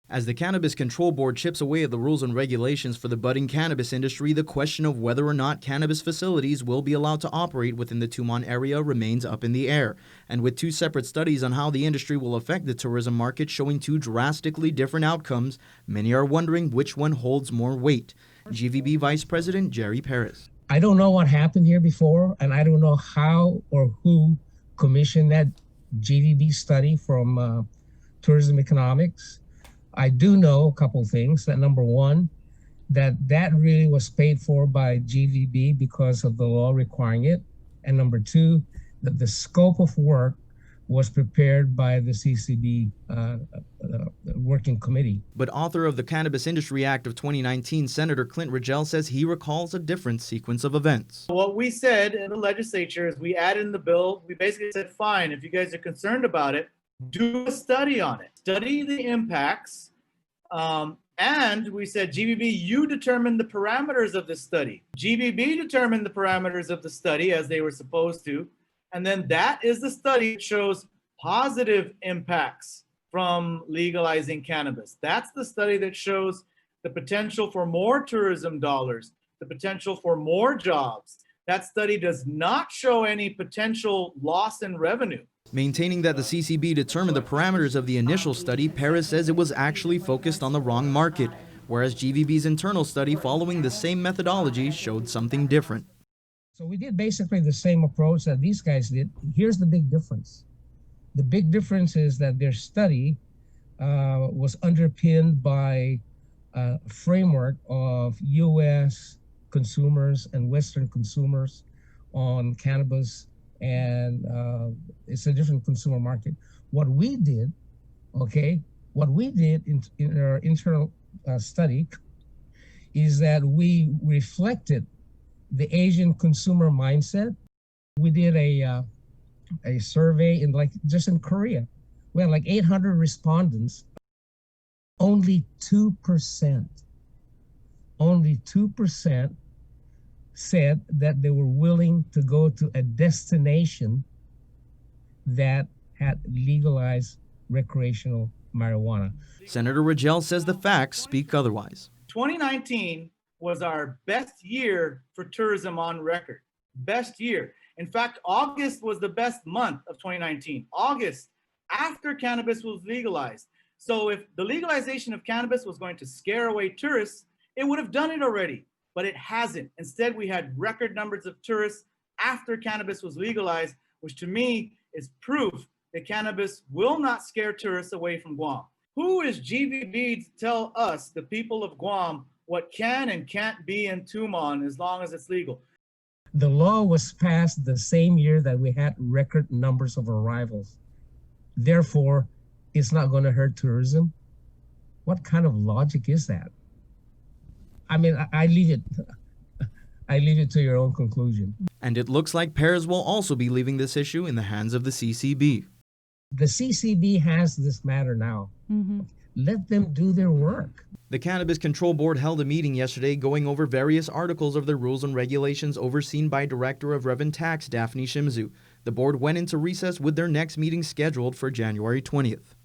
As the Cannabis Control Board chips away at the rules and regulations for the budding cannabis industry, the question of whether or not cannabis facilities will be allowed to operate within the Tumon area remains up in the air. And with two separate studies on how the industry will affect the tourism market showing two drastically different outcomes, many are wondering which one holds more weight. GVB Vice President Gerry Perez. I don't know what happened here before, and I don't know how or who commissioned that GVB study from Tourism Economics. I do know a couple of things. That number one, that really was paid for by GVB because of the law requiring it. And number two, that the scope of work was prepared by the CCB working committee. But author of the Cannabis Industry Act of 2019, Senator Clynt Ridgell says he recalls a different sequence of events. What we said in the legislature is we added in the bill, we basically said, fine, if you guys are concerned about it, do a study on it. Study the impacts. And we said, GVB, you determine the parameters of the study. GVB determined the parameters of the study as they were supposed to. And then that is the study that shows positive impacts from legalizing cannabis. That's the study that shows the potential for more tourism dollars, the potential for more jobs. That study does not show any potential loss in revenue. Maintaining that the CCB determined the parameters of the initial study, Perez says it was actually focused on the wrong market, whereas GVB's internal study following the same methodology showed something different. So we did basically the same approach that these guys did. Here's the big difference. The big difference is that their study was underpinned by a framework of U.S. consumers and Western consumers on cannabis, and it's a different consumer market. What we did in our internal study is that we reflected the Asian consumer mindset. We did a survey just in Korea. We had like 800 respondents. Only 2% said that they were willing to go to a destination that had legalized recreational marijuana. Senator Ridgell says the facts speak otherwise. 2019 was our best year for tourism on record. Best year. In fact, August was the best month of 2019. August, after cannabis was legalized. So if the legalization of cannabis was going to scare away tourists, it would have done it already. But it hasn't. Instead, we had record numbers of tourists after cannabis was legalized, which to me is proof that cannabis will not scare tourists away from Guam. Who is GVB to tell us, the people of Guam, what can and can't be in Tumon as long as it's legal? The law was passed the same year that we had record numbers of arrivals. Therefore, it's not going to hurt tourism. What kind of logic is that? I mean, I leave it to your own conclusion. And it looks like Perez will also be leaving this issue in the hands of the CCB. The CCB has this matter now. Let them do their work. The Cannabis Control Board held a meeting yesterday going over various articles of the rules and regulations overseen by Director of Rev and Tax Daphne Shimzu. The board went into recess with their next meeting scheduled for January 20th.